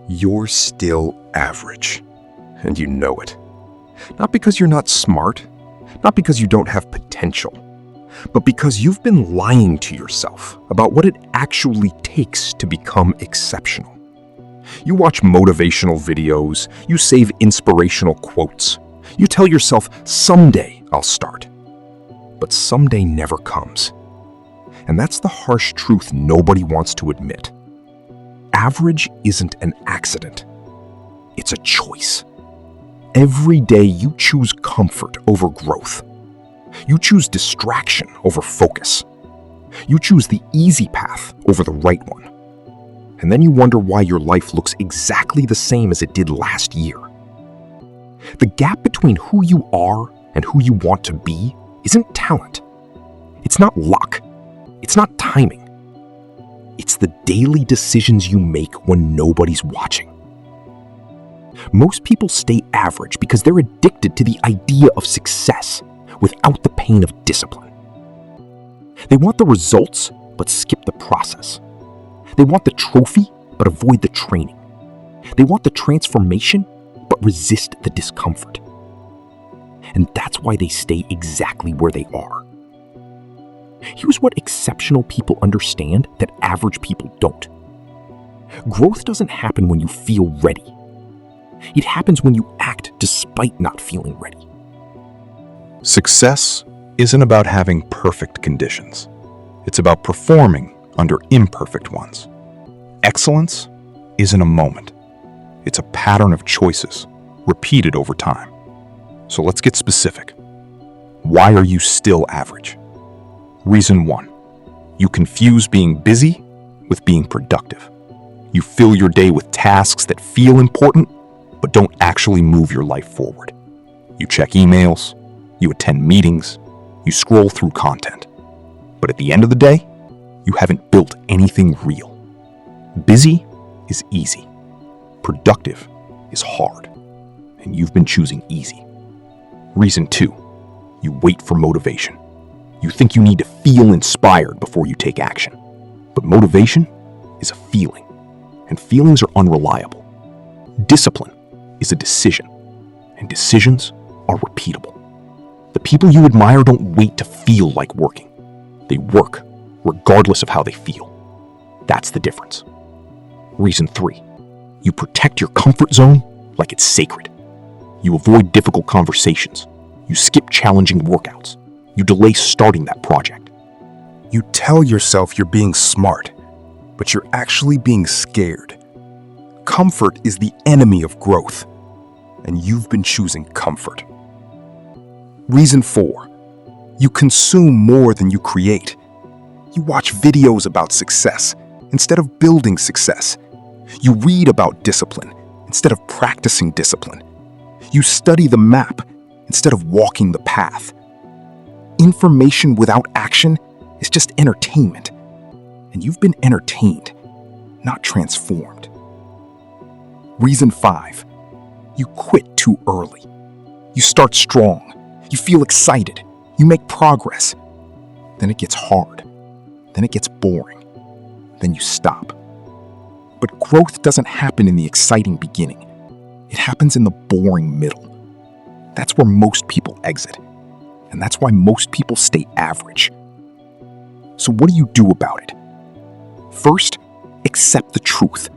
You're still average, and you know it. Not because you're not smart, not because you don't have potential, but because you've been lying to yourself about what it actually takes to become exceptional. You watch motivational videos, you save inspirational quotes, you tell yourself, someday I'll start. But someday never comes. And that's the harsh truth nobody wants to admit. Average isn't an accident. It's a choice. Every day you choose comfort over growth. You choose distraction over focus. You choose the easy path over the right one. And then you wonder why your life looks exactly the same as it did last year. The gap between who you are and who you want to be isn't talent. It's not luck. It's not timing. It's the daily decisions you make when nobody's watching. Most people stay average because they're addicted to the idea of success without the pain of discipline. They want the results, but skip the process. They want the trophy, but avoid the training. They want the transformation, but resist the discomfort. And that's why they stay exactly where they are. Here's what exceptional people understand that average people don't. Growth doesn't happen when you feel ready. It happens when you act despite not feeling ready. Success isn't about having perfect conditions. It's about performing under imperfect ones. Excellence isn't a moment. It's a pattern of choices, repeated over time. So let's get specific. Why are you still average? Reason 1, you confuse being busy with being productive. You fill your day with tasks that feel important, but don't actually move your life forward. You check emails, you attend meetings, you scroll through content. But at the end of the day, you haven't built anything real. Busy is easy. Productive is hard. And you've been choosing easy. Reason 2, you wait for motivation. You think you need to feel inspired before you take action. But motivation is a feeling, and feelings are unreliable. Discipline is a decision, and decisions are repeatable. The people you admire don't wait to feel like working. They work regardless of how they feel. That's the difference. Reason 3, you protect your comfort zone like it's sacred. You avoid difficult conversations. You skip challenging workouts. You delay starting that project. You tell yourself you're being smart, but you're actually being scared. Comfort is the enemy of growth, and you've been choosing comfort. Reason 4, you consume more than you create. You watch videos about success instead of building success. You read about discipline instead of practicing discipline. You study the map instead of walking the path. Information without action is just entertainment, and you've been entertained, not transformed. Reason 5, you quit too early. You start strong, you feel excited, you make progress. Then it gets hard, then it gets boring, then you stop. But growth doesn't happen in the exciting beginning. It happens in the boring middle. That's where most people exit. And that's why most people stay average. So what do you do about it? First, accept the truth.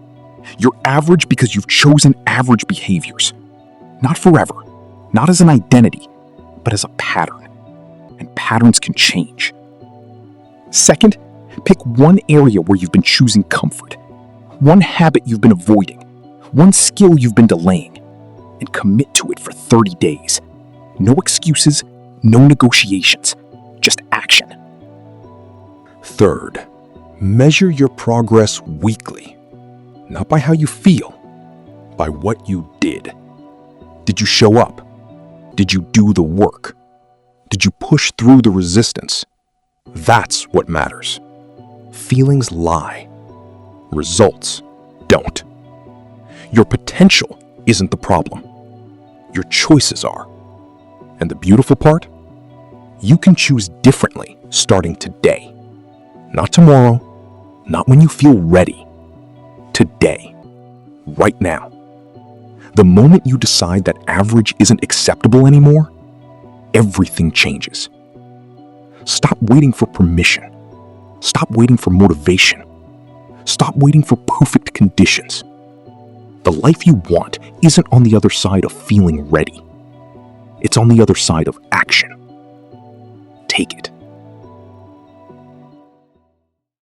You're average because you've chosen average behaviors. Not forever, not as an identity, but as a pattern. And patterns can change. Second, pick one area where you've been choosing comfort, one habit you've been avoiding, one skill you've been delaying, and commit to it for 30 days. No excuses, no negotiations, just action. Third, measure your progress weekly, not by how you feel, by what you did. Did you show up? Did you do the work? Did you push through the resistance? That's what matters. Feelings lie. Results don't. Your potential isn't the problem. Your choices are. And the beautiful part? You can choose differently starting today. Not tomorrow, not when you feel ready. Today. right now. The moment you decide that average isn't acceptable anymore, everything changes. Stop waiting for permission. Stop waiting for motivation. Stop waiting for perfect conditions. The life you want isn't on the other side of feeling ready. It's on the other side of action.